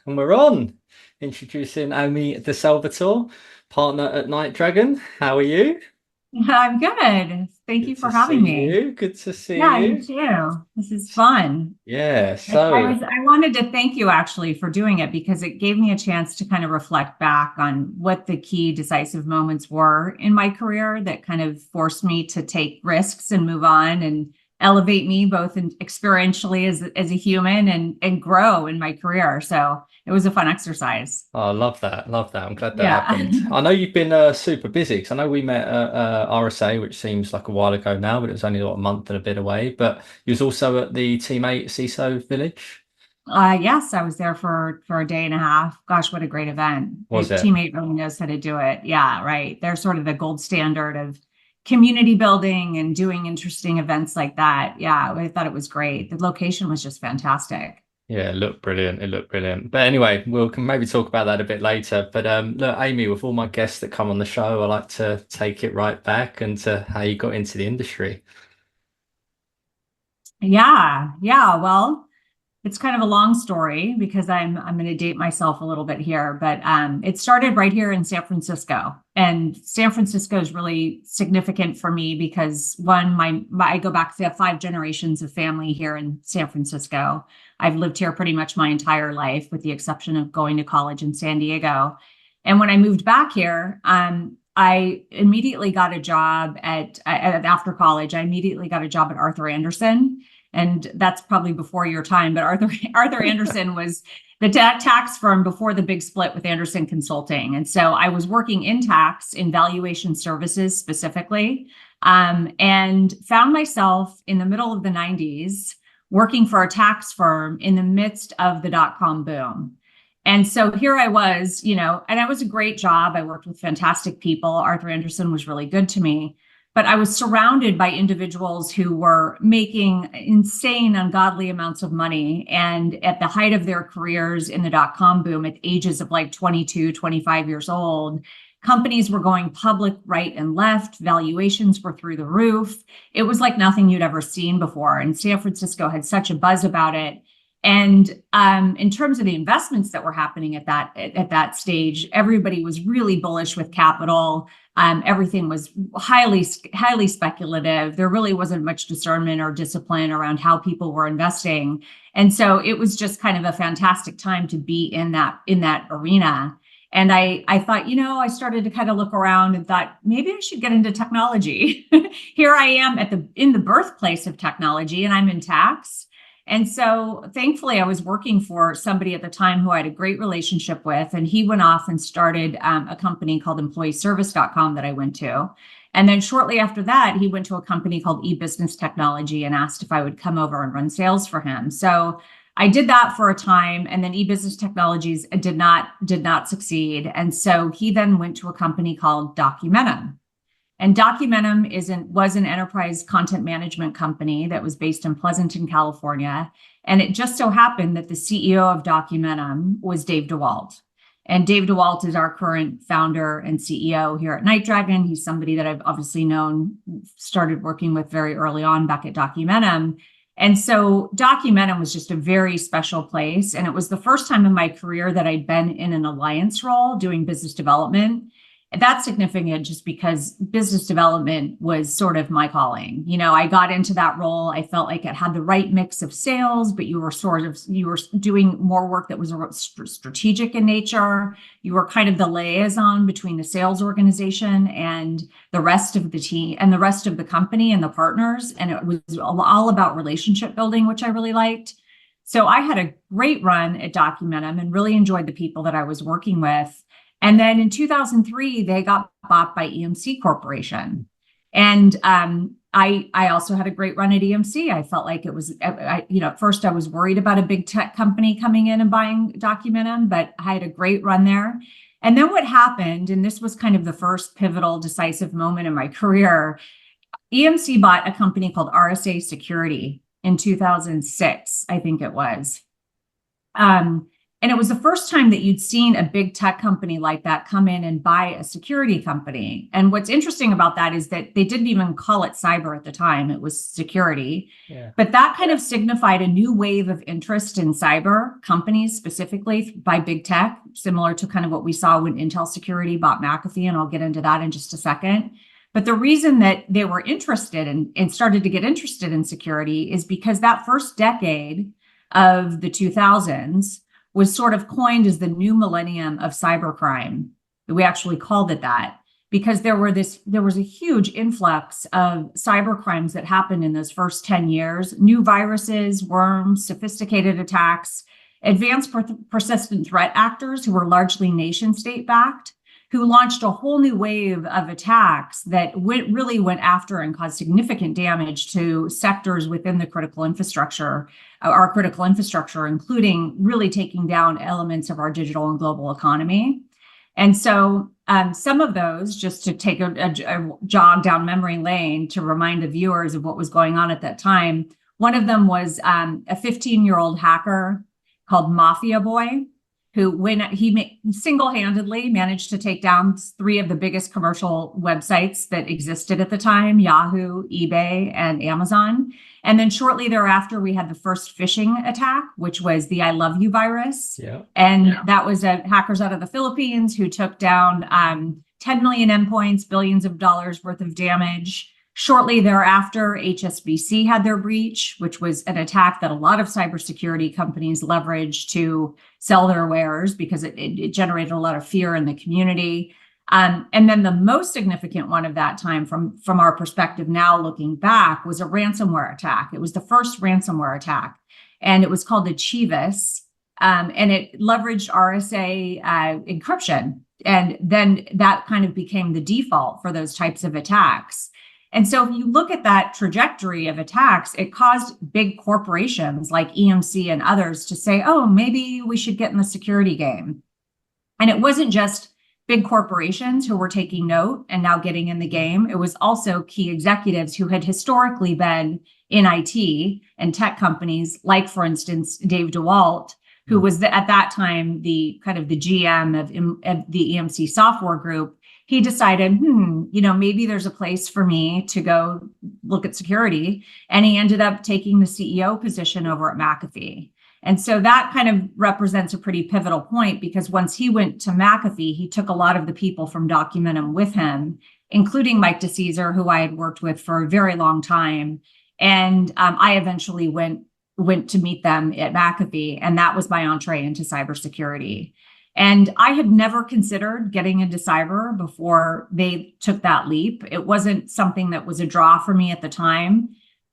and we're on. Introducing Amy de Salvatore, partner at NightDragon. How are you? I'm good. Thank Good you to for see having me. you. Good to see Yeah, you you. too. This is fun. Yeah, I so was I wanted to thank you actually for doing it because it gave me a chance to kind of reflect back on what the key decisive moments were in my career that kind of forced me to take risks and move on and elevate me both experientially as a human and grow in my career. So it was a fun exercise. I love that. Love that. I'm glad that Yeah. happened. I know you've been super busy because I know we met at RSA, which seems like a while ago now, but it was only what, a month and a bit away. But you was also at the Team 8 CISO Village, Yes, I was there for a day and a half. Gosh, what a great event. was it? Teammate really knows how to do it. Yeah, right. They're sort of the gold standard of community building and doing interesting events like that. Yeah, I thought it was great. The location was just fantastic. Yeah, it looked brilliant. It looked brilliant. But anyway, we'll can maybe talk about that a bit later. But look, Amy, with all my guests that come on the show, I like to take it right back and to how you got into the industry. Yeah, yeah. Well, it's kind of a long story because I'm going to date myself a little bit here, but it started right here in San Francisco, and San Francisco is really significant for me because one, I go back to 5 generations of family here in San Francisco. I've lived here pretty much my entire life, with the exception of going to college in San Diego. And when I moved back here, I immediately got a job after college. I immediately got a job at Arthur Andersen, and that's probably before your time, but Arthur Andersen was the tax firm before the big split with Andersen Consulting. And so I was working in tax, in valuation services specifically, and found myself in the middle of the 90s working for a tax firm in the midst of the dot-com boom. And so here I was, and it was a great job. I worked with fantastic people. Arthur Andersen was really good to me, but I was surrounded by individuals who were making insane, ungodly amounts of money. And at the height of their careers in the dot-com boom, at ages of like 22, 25 years old, companies were going public right and left. Valuations were through the roof. It was like nothing you'd ever seen before. And San Francisco had such a buzz about it. And in terms of the investments that were happening at that stage, everybody was really bullish with capital. Everything was highly speculative. There really wasn't much discernment or discipline around how people were investing, and so it was just kind of a fantastic time to be in that arena. And I thought, I started to kind of look around and thought maybe I should get into technology. Here I am in the birthplace of technology, and I'm in tax. And so thankfully, I was working for somebody at the time who I had a great relationship with, and he went off and started a company called employeeservice.com that I went to. And then shortly after that, he went to a company called eBusiness Technology and asked if I would come over and run sales for him. So I did that for a time, and then eBusiness Technologies did not succeed. And so he then went to a company called Documentum. And Documentum was an enterprise content management company that was based in Pleasanton, California. And it just so happened that the CEO of Documentum was Dave DeWalt. And Dave DeWalt is our current founder and CEO here at NightDragon. He's somebody that I've obviously started working with very early on back at Documentum. And so Documentum was just a very special place. And it was the first time in my career that I'd been in an alliance role doing business development. And that's significant just because business development was sort of my calling. I got into that role. I felt like it had the right mix of sales, but you were doing more work that was strategic in nature. You were kind of the liaison between the sales organization and the rest of the team and the rest of the company and the partners. And it was all about relationship building, which I really liked. So I had a great run at Documentum and really enjoyed the people that I was working with. And then in 2003, they got bought by EMC Corporation. And I also had a great run at EMC. I felt like it was, at first I was worried about a big tech company coming in and buying Documentum, but I had a great run there. And then what happened, and this was kind of the first pivotal, decisive moment in my career, EMC bought a company called RSA Security in 2006, I think it was. And it was the first time that you'd seen a big tech company like that come in and buy a security company. And what's interesting about that is that they didn't even call it cyber at the time. It was security. Yeah. But that kind of signified a new wave of interest in cyber companies, specifically by big tech, similar to kind of what we saw when Intel Security bought McAfee. And I'll get into that in just a second. But the reason that they were interested and started to get interested in security is because that first decade of the 2000s was sort of coined as the new millennium of cybercrime. We actually called it that because there was a huge influx of cyber crimes that happened in those first 10 years, new viruses, worms, sophisticated attacks, advanced persistent threat actors who were largely nation state backed, who launched a whole new wave of attacks that really went after and caused significant damage to sectors within the critical infrastructure, our critical infrastructure, including really taking down elements of our digital and global economy. And so some of those, just to take a jog down memory lane to remind the viewers of what was going on at that time, one of them was a 15-year-old hacker called Mafia Boy, who, when he single-handedly managed to take down 3 of the biggest commercial websites that existed at the time, Yahoo, eBay, and Amazon. And then shortly thereafter, we had the first phishing attack, which was the I Love You virus. Yeah. And that was hackers out of the Philippines who took down 10 million endpoints, billions of dollars worth of damage. Shortly thereafter, HSBC had their breach, which was an attack that a lot of cybersecurity companies leveraged to sell their wares because it generated a lot of fear in the community. And then the most significant one of that time, from our perspective now looking back, was a ransomware attack. It was the first ransomware attack, and it was called Achievus, and it leveraged RSA encryption. And then that kind of became the default for those types of attacks. And so if you look at that trajectory of attacks, it caused big corporations like EMC and others to say, oh, maybe we should get in the security game. And it wasn't just big corporations who were taking note and now getting in the game. It was also key executives who had historically been in IT and tech companies, like, for instance, Dave DeWalt, who was at that time the kind of the GM of the EMC software group. He decided, maybe there's a place for me to go look at security. And he ended up taking the CEO position over at McAfee. And so that kind of represents a pretty pivotal point, because once he went to McAfee, he took a lot of the people from Documentum with him, including Mike DeCesar, who I had worked with for a very long time. And I eventually went to meet them at McAfee, and that was my entree into cybersecurity. And I had never considered getting into cyber before they took that leap. It wasn't something that was a draw for me at the time,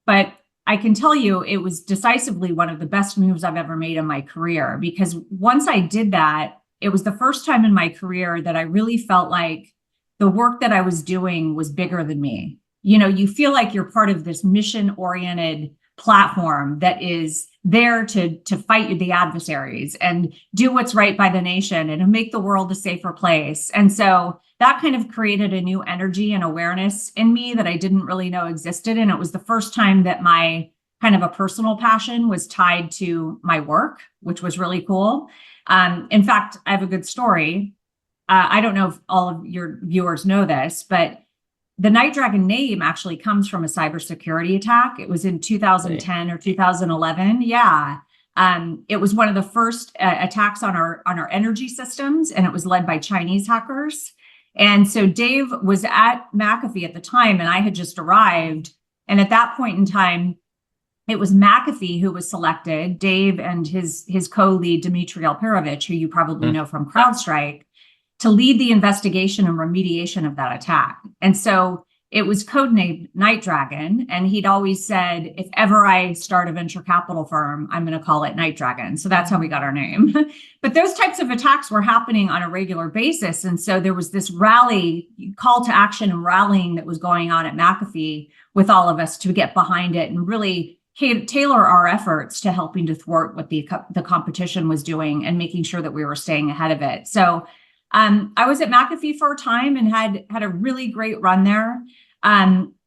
but I can tell you it was decisively one of the best moves I've ever made in my career, because once I did that, it was the first time in my career that I really felt like the work that I was doing was bigger than me. You feel like you're part of this mission-oriented platform that is there to fight the adversaries and do what's right by the nation and make the world a safer place. And so that kind of created a new energy and awareness in me that I didn't really know existed. And it was the first time that my kind of a personal passion was tied to my work, which was really cool. In fact, I have a good story. I don't know if all of your viewers know this, but the NightDragon name actually comes from a cybersecurity attack. It was in 2010 or 2011. Yeah. It was one of the first attacks on our energy systems, and it was led by Chinese hackers. And so Dave was at McAfee at the time, and I had just arrived. And at that point in time, it was McAfee who was selected, Dave and his co-lead, Dmitry Alperovich, who you probably know from CrowdStrike, to lead the investigation and remediation of that attack. And so it was codenamed NightDragon. And he'd always said, if ever I start a venture capital firm, I'm going to call it NightDragon. So that's how we got our name. But those types of attacks were happening on a regular basis. And so there was this call to action and rallying that was going on at McAfee with all of us to get behind it and really tailor our efforts to helping to thwart what the competition was doing and making sure that we were staying ahead of it. So I was at McAfee for a time and had a really great run there.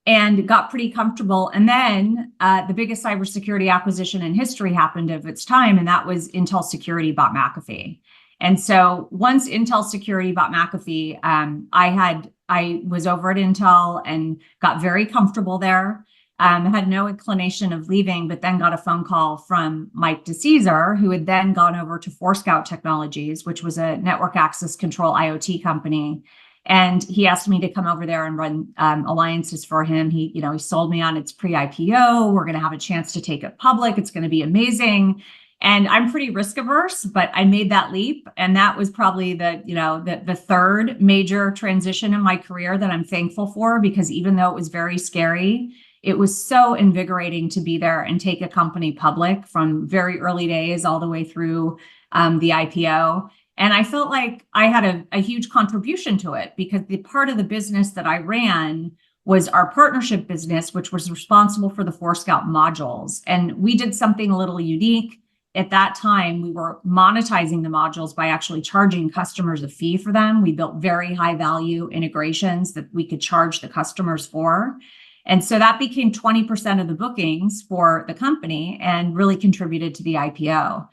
and got pretty comfortable. And then the biggest cybersecurity acquisition in history happened of its time, and that was Intel Security bought McAfee. And so once Intel Security bought McAfee, I was over at Intel and got very comfortable there. Had no inclination of leaving, but then got a phone call from Mike DeCesar, who had then gone over to Forescout Technologies, which was a network access control IoT company. And he asked me to come over there and run alliances for him. He sold me on its pre-IPO. We're going to have a chance to take it public. It's going to be amazing. And I'm pretty risk averse, but I made that leap. And that was probably the third major transition in my career that I'm thankful for, because even though it was very scary, it was so invigorating to be there and take a company public from very early days all the way through the IPO. And I felt like I had a huge contribution to it, because the part of the business that I ran was our partnership business, which was responsible for the Forescout modules. And we did something a little unique. At that time, we were monetizing the modules by actually charging customers a fee for them. We built very high value integrations that we could charge the customers for. And so that became 20% of the bookings for the company and really contributed to the IPO.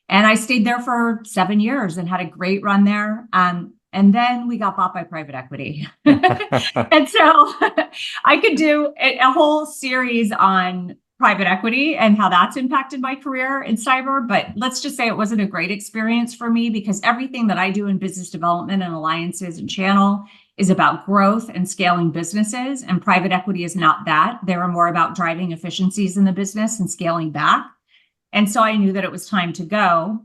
And I stayed there for 7 years and had a great run there. And then we got bought by private equity. And so I could do a whole series on private equity and how that's impacted my career in cyber. But let's just say it wasn't a great experience for me, because everything that I do in business development and alliances and channel is about growth and scaling businesses. And private equity is not that. They were more about driving efficiencies in the business and scaling back. And so I knew that it was time to go.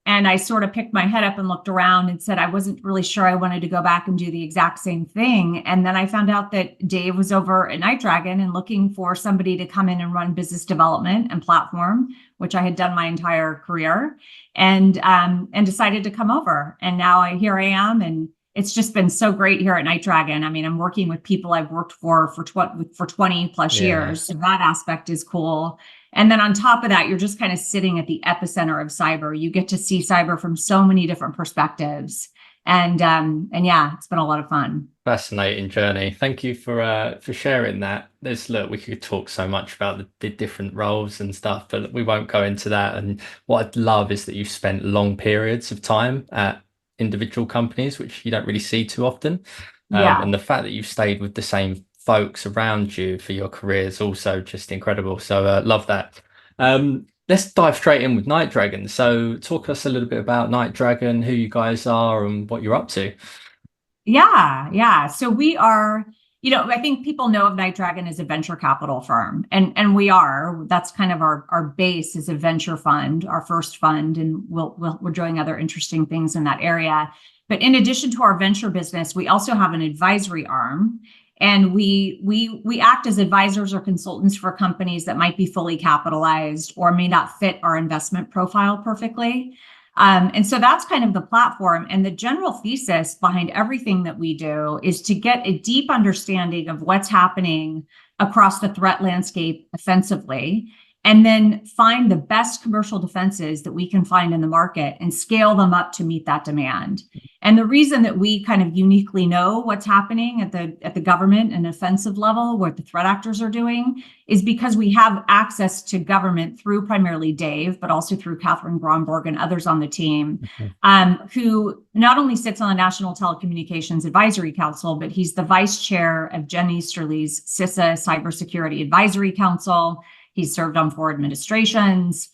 And I sort of picked my head up and looked around and said, I wasn't really sure I wanted to go back and do the exact same thing. And then I found out that Dave was over at NightDragon and looking for somebody to come in and run business development and platform, which I had done my entire career, and decided to come over. And now here I am. And it's just been so great here at NightDragon. I mean, I'm working with people I've worked for 20 plus years. So that aspect is cool. And then on top of that, you're just kind of sitting at the epicenter of cyber. You get to see cyber from so many different perspectives. And yeah, it's been a lot of fun. Fascinating journey. Thank you for sharing that. Look, we could talk so much about the different roles and stuff, but we won't go into that. And what I'd love is that you've spent long periods of time at individual companies, which you don't really see too often. And the fact that you've stayed with the same folks around you for your career is also just incredible. So love that. Let's dive straight in with NightDragon. So talk us a little bit about NightDragon, who you guys are and what you're up to. Yeah. So we are, I think people know of NightDragon as a venture capital firm, and we are. That's kind of our base is a venture fund, our first fund, and we're doing other interesting things in that area. But in addition to our venture business, we also have an advisory arm. And we act as advisors or consultants for companies that might be fully capitalized or may not fit our investment profile perfectly. And so that's kind of the platform. And the general thesis behind everything that we do is to get a deep understanding of what's happening across the threat landscape offensively, and then find the best commercial defenses that we can find in the market and scale them up to meet that demand. And the reason that we kind of uniquely know what's happening at the government and offensive level, what the threat actors are doing, is because we have access to government through primarily Dave, but also through Catherine Gromborg and others on the team, who not only sits on the National Telecommunications Advisory Council, but he's the vice chair of Jen Easterly's CISA Cybersecurity Advisory Council. He's served on 4 administrations.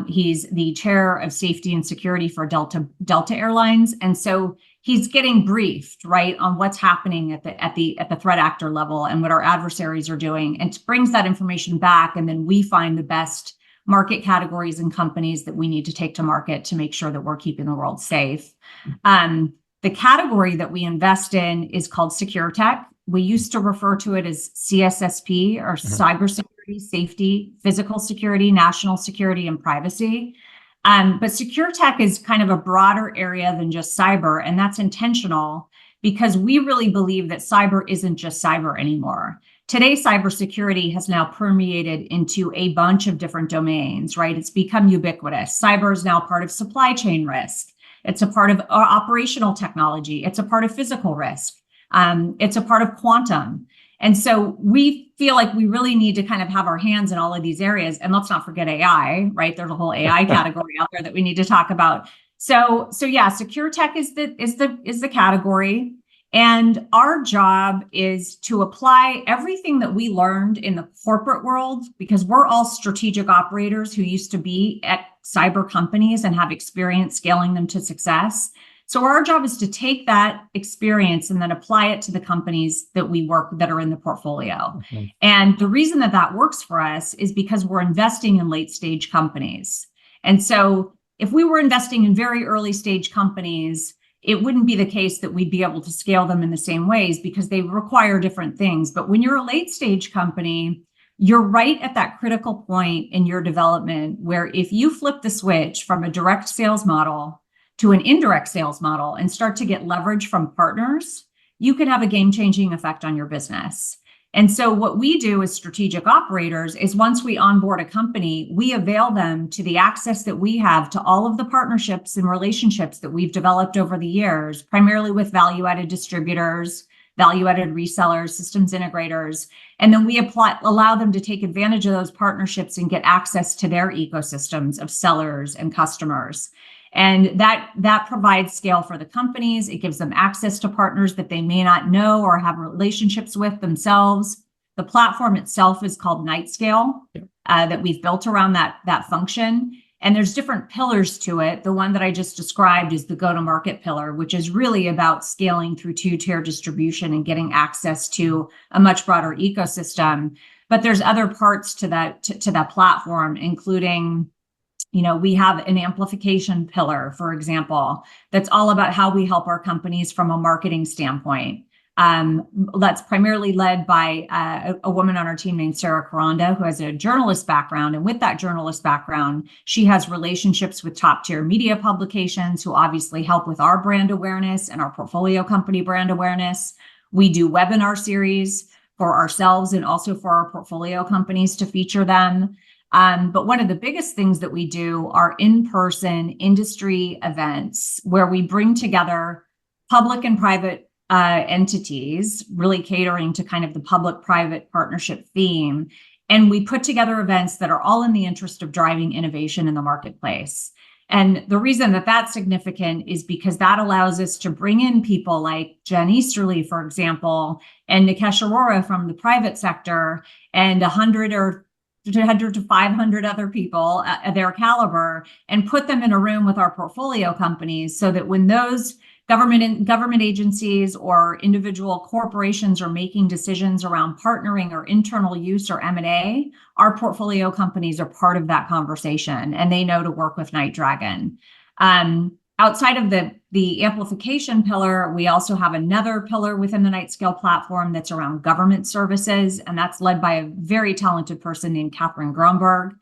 He's the chair of safety and security for Delta Airlines. And so he's getting briefed, right, on what's happening at the threat actor level and what our adversaries are doing, and brings that information back. And then we find the best market categories and companies that we need to take to market to make sure that we're keeping the world safe. The category that we invest in is called secure tech. We used to refer to it as CSSP, or cybersecurity, safety, physical security, national security, and privacy. But secure tech is kind of a broader area than just cyber, and that's intentional because we really believe that cyber isn't just cyber anymore. Today, cybersecurity has now permeated into a bunch of different domains, right? It's become ubiquitous. Cyber is now part of supply chain risk. It's a part of operational technology. It's a part of physical risk. It's a part of quantum. And so we feel like we really need to kind of have our hands in all of these areas. And let's not forget AI, right? There's a whole AI category out there that we need to talk about. So yeah, secure tech is the category. And our job is to apply everything that we learned in the corporate world, because we're all strategic operators who used to be at cyber companies and have experience scaling them to success. So our job is to take that experience and then apply it to the companies that we work that are in the portfolio. Mm-hmm. And the reason that that works for us is because we're investing in late stage companies. And so if we were investing in very early stage companies, it wouldn't be the case that we'd be able to scale them in the same ways because they require different things. But when you're a late stage company, you're right at that critical point in your development where if you flip the switch from a direct sales model to an indirect sales model and start to get leverage from partners, you can have a game-changing effect on your business. And so what we do as strategic operators is once we onboard a company, we avail them to the access that we have to all of the partnerships and relationships that we've developed over the years, primarily with value-added distributors, value-added resellers, systems integrators. And then we allow them to take advantage of those partnerships and get access to their ecosystems of sellers and customers. And that provides scale for the companies. It gives them access to partners that they may not know or have relationships with themselves. The platform itself is called NightScale, that we've built around that function. And there's different pillars to it. The one that I just described is the go-to-market pillar, which is really about scaling through two-tier distribution and getting access to a much broader ecosystem. But there's other parts to that platform, including, we have an amplification pillar, for example, that's all about how we help our companies from a marketing standpoint. That's primarily led by a woman on our team named Sarah Caranda, who has a journalist background. And with that journalist background, she has relationships with top tier media publications who obviously help with our brand awareness and our portfolio company brand awareness. We do webinar series for ourselves and also for our portfolio companies to feature them. But one of the biggest things that we do are in-person industry events where we bring together public and private entities, really catering to kind of the public-private partnership theme. And we put together events that are all in the interest of driving innovation in the marketplace. And the reason that that's significant is because that allows us to bring in people like Jen Easterly, for example, and Nikesh Arora from the private sector, and 100 to 500 other people at their caliber, and put them in a room with our portfolio companies so that when those government agencies or individual corporations are making decisions around partnering or internal use or M&A, our portfolio companies are part of that conversation and they know to work with NightDragon. Outside of the amplification pillar, we also have another pillar within the NightScale platform that's around government services, and that's led by a very talented person named Catherine Gromberg.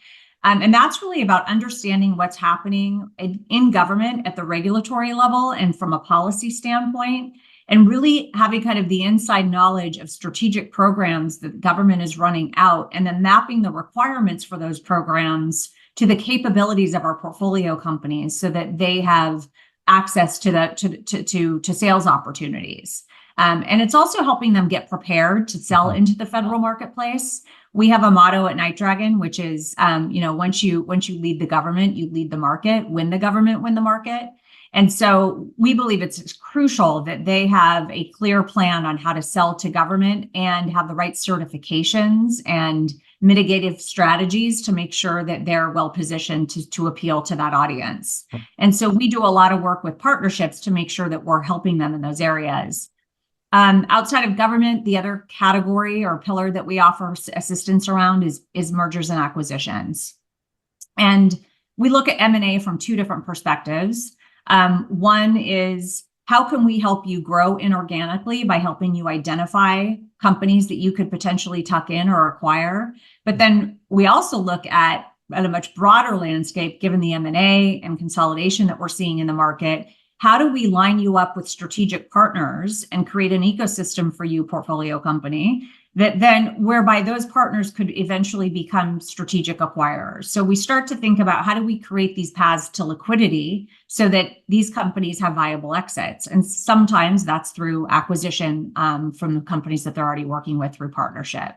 And that's really about understanding what's happening in government at the regulatory level and from a policy standpoint, and really having kind of the inside knowledge of strategic programs that government is running out, and then mapping the requirements for those programs to the capabilities of our portfolio companies so that they have access to sales opportunities. And it's also helping them get prepared to sell into the federal marketplace. We have a motto at NightDragon, which is, once you lead the government, you lead the market. Win the government, win the market. And so we believe it's crucial that they have a clear plan on how to sell to government and have the right certifications and mitigative strategies to make sure that they're well positioned to appeal to that audience. And so we do a lot of work with partnerships to make sure that we're helping them in those areas. Outside of government, the other category or pillar that we offer assistance around is mergers and acquisitions. And we look at M&A from two different perspectives. One is, how can we help you grow inorganically by helping you identify companies that you could potentially tuck in or acquire? But then we also look at a much broader landscape, given the M&A and consolidation that we're seeing in the market. how do we line you up with strategic partners and create an ecosystem for you, portfolio company, that then whereby those partners could eventually become strategic acquirers. So we start to think about how do we create these paths to liquidity so that these companies have viable exits. And sometimes that's through acquisition from the companies that they're already working with through partnership.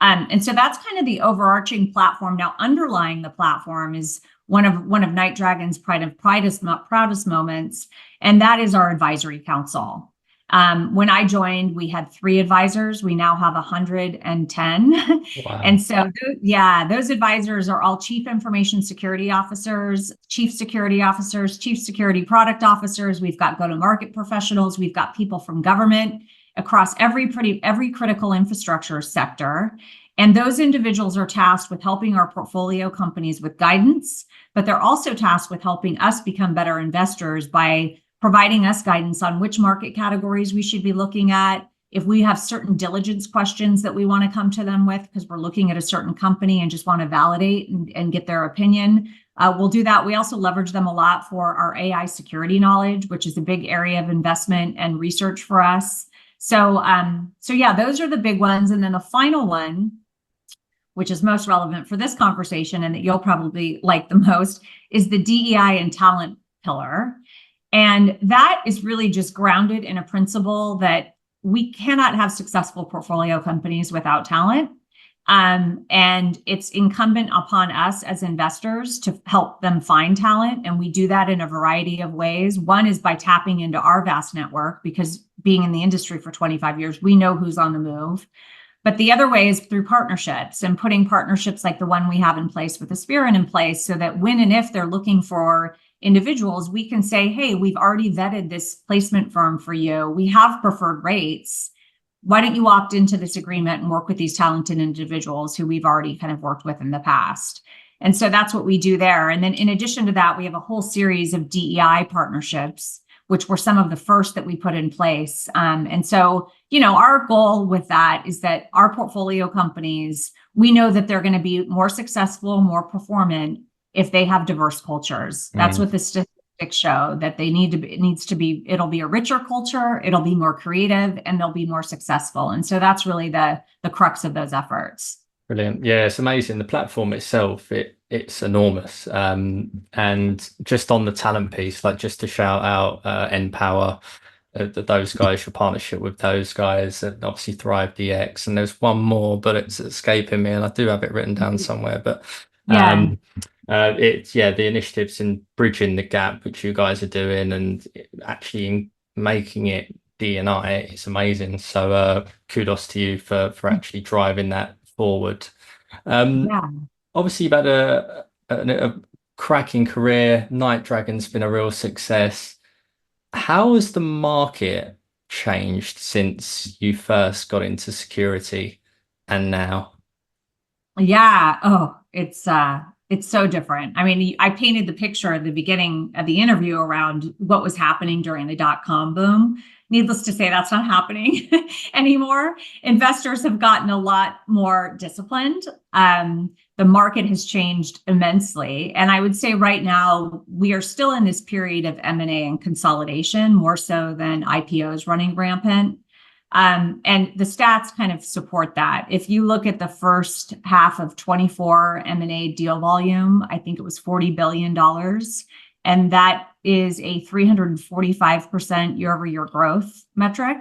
And so that's kind of the overarching platform. Now, underlying the platform is one of NightDragon's proudest moments, and that is our advisory council. When I joined, we had 3 advisors. We now have 110. Wow. And so, those advisors are all chief information security officers, chief security officers, chief security product officers. We've got go-to-market professionals. We've got people from government across every critical infrastructure sector. And those individuals are tasked with helping our portfolio companies with guidance, but they're also tasked with helping us become better investors by providing us guidance on which market categories we should be looking at. If we have certain diligence questions that we want to come to them with because we're looking at a certain company and just want to validate and get their opinion, we'll do that. We also leverage them a lot for our AI security knowledge, which is a big area of investment and research for us. So yeah, those are the big ones. And then the final one, which is most relevant for this conversation and that you'll probably like the most, is the DEI and talent pillar. And that is really just grounded in a principle that we cannot have successful portfolio companies without talent. And it's incumbent upon us as investors to help them find talent. And we do that in a variety of ways. One is by tapping into our vast network, because being in the industry for 25 years, we know who's on the move. But the other way is through partnerships and putting partnerships like the one we have in place with Aspirin in place, so that when and if they're looking for individuals, we can say, hey, we've already vetted this placement firm for you. We have preferred rates. Why don't you opt into this agreement and work with these talented individuals who we've already kind of worked with in the past? And so that's what we do there. And then in addition to that, we have a whole series of DEI partnerships, which were some of the first that we put in place. And so, our goal with that is that our portfolio companies, we know that they're going to be more successful, more performant if they have diverse cultures. That's what the statistics show, that it'll be a richer culture, it'll be more creative, and they'll be more successful. And so that's really the crux of those efforts. Brilliant. Yeah, it's amazing. The platform itself, it's enormous. And just on the talent piece, like just to shout out NPower, those guys, your partnership with those guys, and obviously Thrive DX, and there's one more, but it's escaping me, and I do have it written down somewhere. But the initiatives in bridging the gap which you guys are doing and actually in making it D&I, it's amazing. So kudos to you for actually driving that forward. Obviously you've had a cracking career. NightDragon's been a real success. How has the market changed since you first got into security and now? It's so different. I mean, I painted the picture at the beginning of the interview around what was happening during the dot-com boom. Needless to say, that's not happening anymore. Investors have gotten a lot more disciplined. The market has changed immensely. And I would say right now, we are still in this period of M&A and consolidation, more so than IPOs running rampant. And the stats kind of support that. If you look at the first half of 24 M&A deal volume, I think it was $40 billion. And that is a 345% year-over-year growth metric.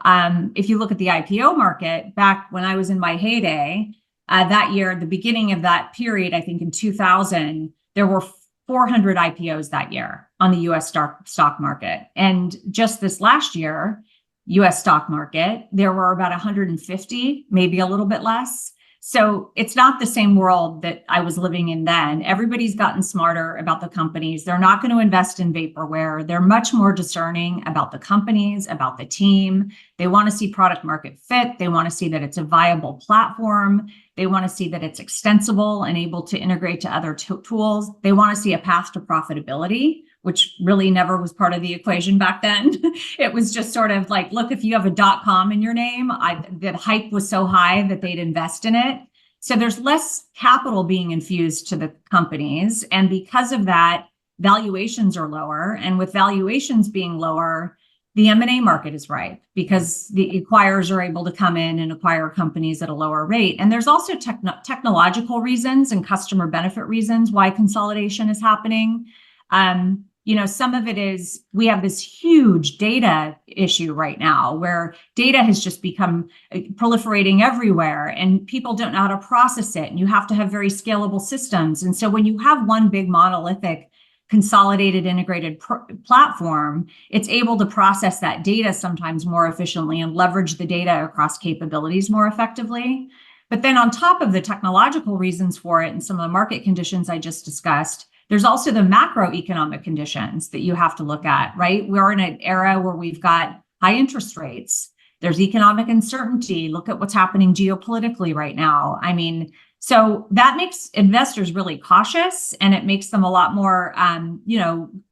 If you look at the IPO market, back when I was in my heyday, that year, the beginning of that period, I think in 2000, there were 400 IPOs that year on the US stock market. And just this last year, US stock market, there were about 150, maybe a little bit less. So it's not the same world that I was living in then. Everybody's gotten smarter about the companies. They're not going to invest in vaporware. They're much more discerning about the companies, about the team. They want to see product market fit. They want to see that it's a viable platform. They want to see that it's extensible and able to integrate to other tools. They want to see a path to profitability, which really never was part of the equation back then. It was just sort of like, look, if you have a .com in your name, the hype was so high that they'd invest in it. So there's less capital being infused to the companies. And because of that, valuations are lower. And with valuations being lower, the M&A market is ripe because the acquirers are able to come in and acquire companies at a lower rate. And there's also technological reasons and customer benefit reasons why consolidation is happening. Some of it is we have this huge data issue right now where data has just become proliferating everywhere and people don't know how to process it. And you have to have very scalable systems. And so when you have one big monolithic consolidated integrated platform, it's able to process that data sometimes more efficiently and leverage the data across capabilities more effectively. But then on top of the technological reasons for it and some of the market conditions I just discussed, there's also the macroeconomic conditions that you have to look at, right? We're in an era where we've got high interest rates. There's economic uncertainty. Look at what's happening geopolitically right now. I mean, so that makes investors really cautious, and it makes them a lot more,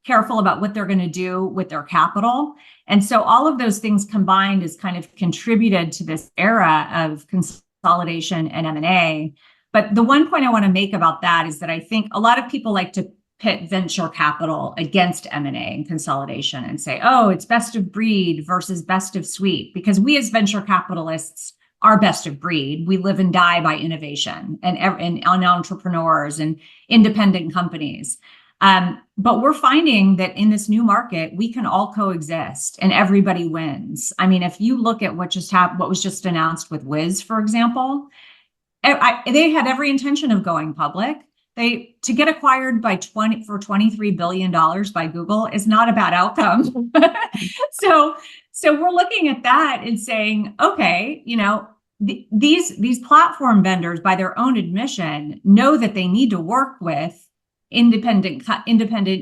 careful about what they're going to do with their capital. And so all of those things combined has kind of contributed to this era of consolidation and M&A. But the one point I want to make about that is that I think a lot of people like to pit venture capital against M&A and consolidation and say, oh, it's best of breed versus best of suite, because we as venture capitalists are best of breed. We live and die by innovation and on entrepreneurs and independent companies. But we're finding that in this new market, we can all coexist and everybody wins. I mean, if you look at what was just announced with Wiz, for example, they had every intention of going public. To get acquired for $23 billion by Google is not a bad outcome. So we're looking at that and saying, okay, these platform vendors, by their own admission, know that they need to work with independent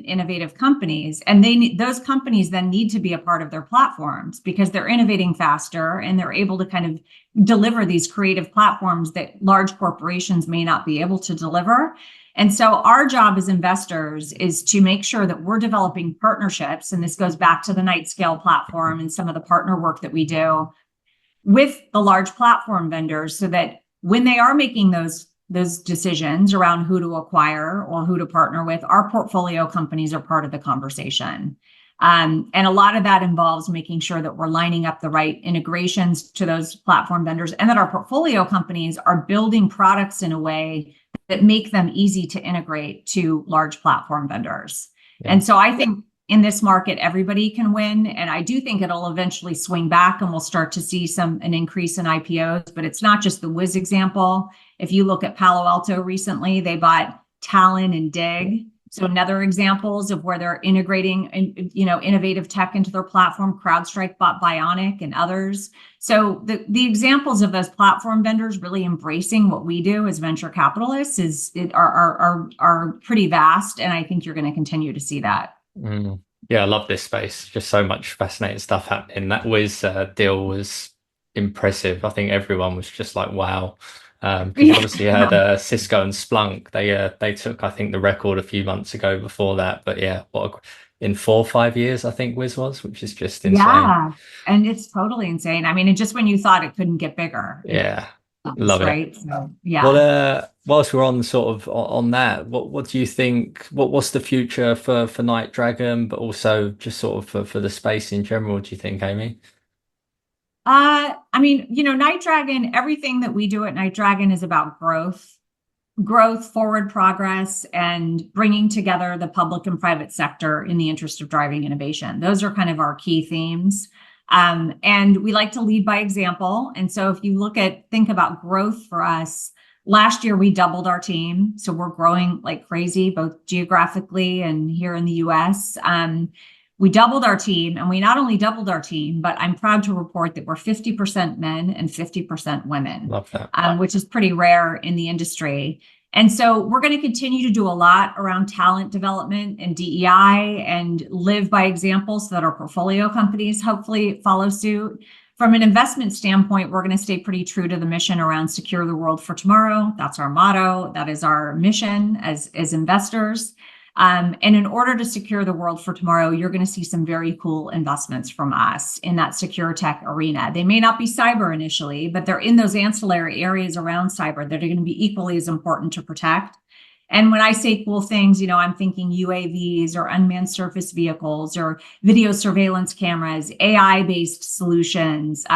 innovative companies, and those companies then need to be a part of their platforms because they're innovating faster and they're able to kind of deliver these creative platforms that large corporations may not be able to deliver. And so our job as investors is to make sure that we're developing partnerships, and this goes back to the NightScale platform and some of the partner work that we do with the large platform vendors, so that when they are making those decisions around who to acquire or who to partner with, our portfolio companies are part of the conversation. And a lot of that involves making sure that we're lining up the right integrations to those platform vendors, and that our portfolio companies are building products in a way that make them easy to integrate to large platform vendors. Yeah. And so I think in this market, everybody can win. And I do think it'll eventually swing back and we'll start to see an increase in IPOs, but it's not just the Wiz example. If you look at Palo Alto recently, they bought Talon and Dig. So another examples of where they're integrating, innovative tech into their platform. CrowdStrike bought Bionic and others. So the examples of those platform vendors really embracing what we do as venture capitalists are pretty vast, and I think you're going to continue to see that. Yeah, I love this space. Just so much fascinating stuff happening. That Wiz deal was impressive. I think everyone was just like, wow. Because obviously you had Cisco and Splunk. They took, I think, the record a few months ago before that. But yeah, in 4 or 5 years, I think Wiz was, which is just insane. Yeah, and it's totally insane. I mean, and just when you thought it couldn't get bigger. Yeah, love it. Right. So, yeah. Well, whilst we're on sort of on that, what do you think? What's the future for NightDragon, but also just sort of for the space in general? Do you think, Amy? I mean, NightDragon, everything that we do at NightDragon is about growth, forward progress, and bringing together the public and private sector in the interest of driving innovation. Those are kind of our key themes. And we like to lead by example. And so if you think about growth for us, last year we doubled our team. So we're growing like crazy, both geographically and here in the US. We doubled our team, and we not only doubled our team, but I'm proud to report that we're 50% men and 50% women. Love that. Which is pretty rare in the industry. And so we're going to continue to do a lot around talent development and DEI and live by example so that our portfolio companies hopefully follow suit. From an investment standpoint, we're going to stay pretty true to the mission around secure the world for tomorrow. That's our motto. That is our mission as investors. And in order to secure the world for tomorrow, you're going to see some very cool investments from us in that secure tech arena. They may not be cyber initially, but they're in those ancillary areas around cyber that are going to be equally as important to protect. And when I say cool things, I'm thinking UAVs or unmanned surface vehicles or video surveillance cameras, AI-based solutions.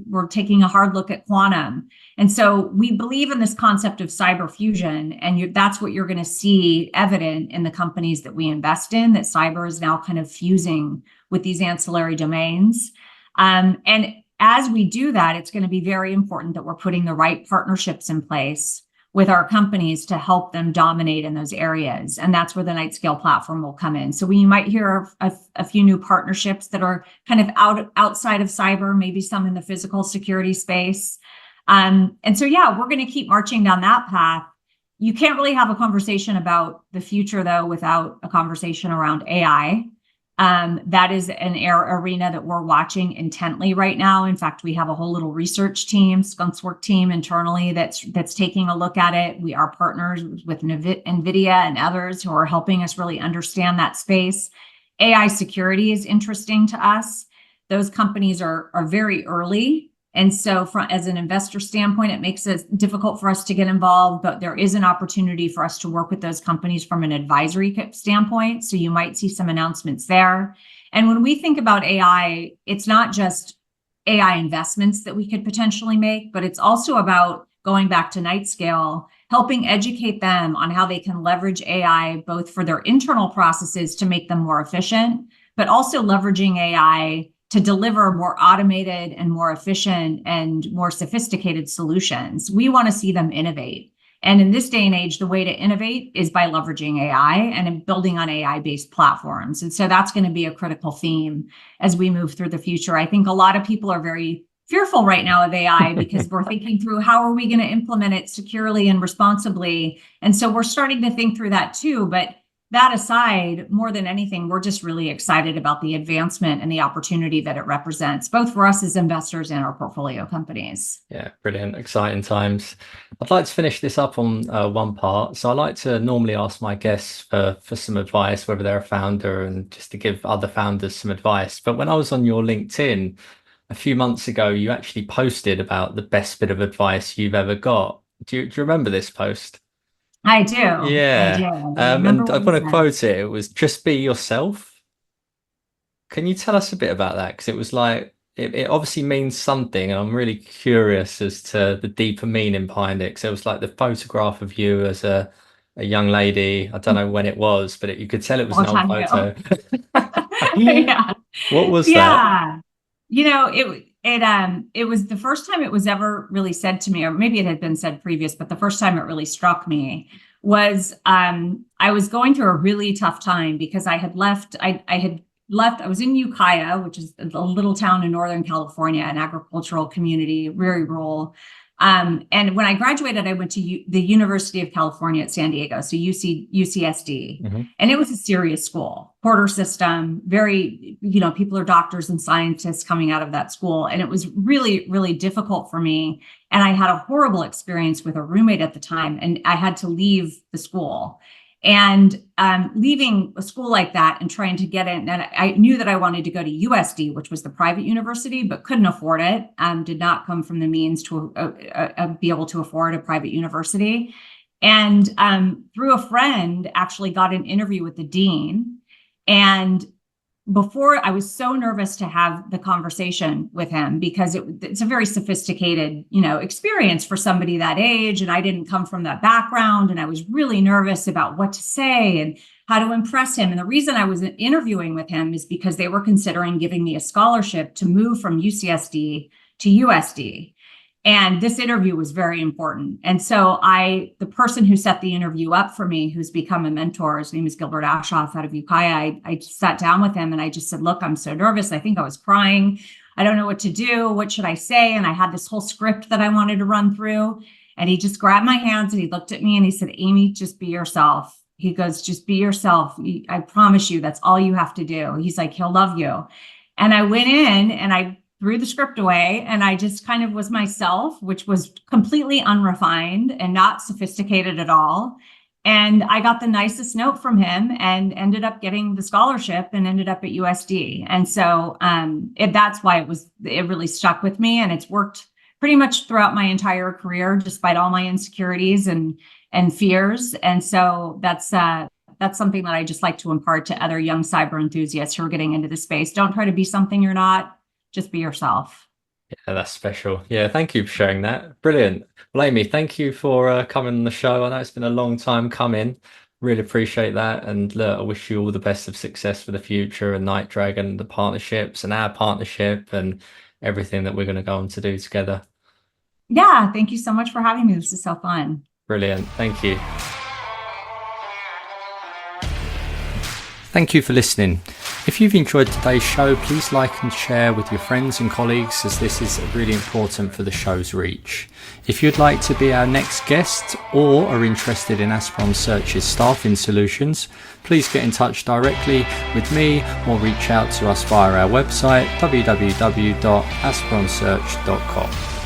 We're taking a hard look at quantum. And so we believe in this concept of cyber fusion, and that's what you're going to see evident in the companies that we invest in, that cyber is now kind of fusing with these ancillary domains. And as we do that, it's going to be very important that we're putting the right partnerships in place with our companies to help them dominate in those areas. And that's where the NightScale platform will come in. So we might hear a few new partnerships that are kind of outside of cyber, maybe some in the physical security space. And so, yeah, we're going to keep marching down that path. You can't really have a conversation about the future, though, without a conversation around AI. That is an arena that we're watching intently right now. In fact, we have a whole little research team, skunks work team internally that's taking a look at it. We are partners with NVIDIA and others who are helping us really understand that space. AI security is interesting to us. Those companies are very early. And so as an investor standpoint, it makes it difficult for us to get involved, but there is an opportunity for us to work with those companies from an advisory standpoint. So you might see some announcements there. And when we think about AI, it's not just AI investments that we could potentially make, but it's also about going back to NightScale, helping educate them on how they can leverage AI, both for their internal processes to make them more efficient, but also leveraging AI to deliver more automated and more efficient and more sophisticated solutions. We want to see them innovate. And in this day and age, the way to innovate is by leveraging AI and building on AI-based platforms. And so that's going to be a critical theme as we move through the future. I think a lot of people are very fearful right now of AI because we're thinking through how are we going to implement it securely and responsibly. And so we're starting to think through that too. But that aside, more than anything, we're just really excited about the advancement and the opportunity that it represents, both for us as investors and our portfolio companies. Yeah, brilliant. Exciting times. I'd like to finish this up on one part. So I like to normally ask my guests for some advice, whether they're a founder, and just to give other founders some advice. But when I was on your LinkedIn a few months ago, you actually posted about the best bit of advice you've ever got. Do you remember this post? I do. I Yeah. do. I remember And I what you want to said. quote it. It was just be yourself. Can you tell us a bit about that? Because it was like, it obviously means something. And I'm really curious as to the deeper meaning behind it. Because it was like the photograph of you as a young lady. I don't know when it was, but you could tell it was an Long old time ago. photo. Yeah. What was that? Yeah. It was the first time it was ever really said to me, or maybe it had been said previous, but the first time it really struck me was I was going through a really tough time because I had left, I was in Ukiah, which is a little town in Northern California, an agricultural community, very rural. And when I graduated, I went to the University of California at San Diego, so UCSD. Mm-hmm. And it was a serious school, quarter system, very, people are doctors and scientists coming out of that school. And it was really, really difficult for me. And I had a horrible experience with a roommate at the time, and I had to leave the school. And leaving a school like that and trying to get in, and I knew that I wanted to go to USD, which was the private university, but couldn't afford it. Did not come from the means to be able to afford a private university. And through a friend, actually got an interview with the dean. And before, I was so nervous to have the conversation with him because it's a very sophisticated, experience for somebody that age. And I didn't come from that background. And I was really nervous about what to say and how to impress him. And the reason I was interviewing with him is because they were considering giving me a scholarship to move from UCSD to USD. And this interview was very important. And so the person who set the interview up for me, who's become a mentor, his name is Gilbert Ashoff out of Ukiah. I sat down with him and I just said, look, I'm so nervous. I think I was crying. I don't know what to do. What should I say? And I had this whole script that I wanted to run through. And he just grabbed my hands and he looked at me and he said, Amy, just be yourself. He goes, just be yourself. I promise you, that's all you have to do. He's like, he'll love you. And I went in and I threw the script away and I just kind of was myself, which was completely unrefined and not sophisticated at all. And I got the nicest note from him and ended up getting the scholarship and ended up at USD. And so that's why it really stuck with me, and it's worked pretty much throughout my entire career, despite all my insecurities and fears. And so that's something that I just like to impart to other young cyber enthusiasts who are getting into the space. Don't try to be something you're not, just be yourself. Yeah, that's special. Yeah, thank you for sharing that. Brilliant. Well, Amy, thank you for coming on the show. I know it's been a long time coming. Really appreciate that. And look, I wish you all the best of success for the future and NightDragon, the partnerships and our partnership and everything that we're going to go on to do together. Yeah, thank you so much for having me. This is so fun. Brilliant. Thank you. Thank you for listening. If you've enjoyed today's show, please like and share with your friends and colleagues, as this is really important for the show's reach. If you'd like to be our next guest or are interested in Aspiron Search's staffing solutions, please get in touch directly with me or reach out to us via our website www.aspironsearch.com.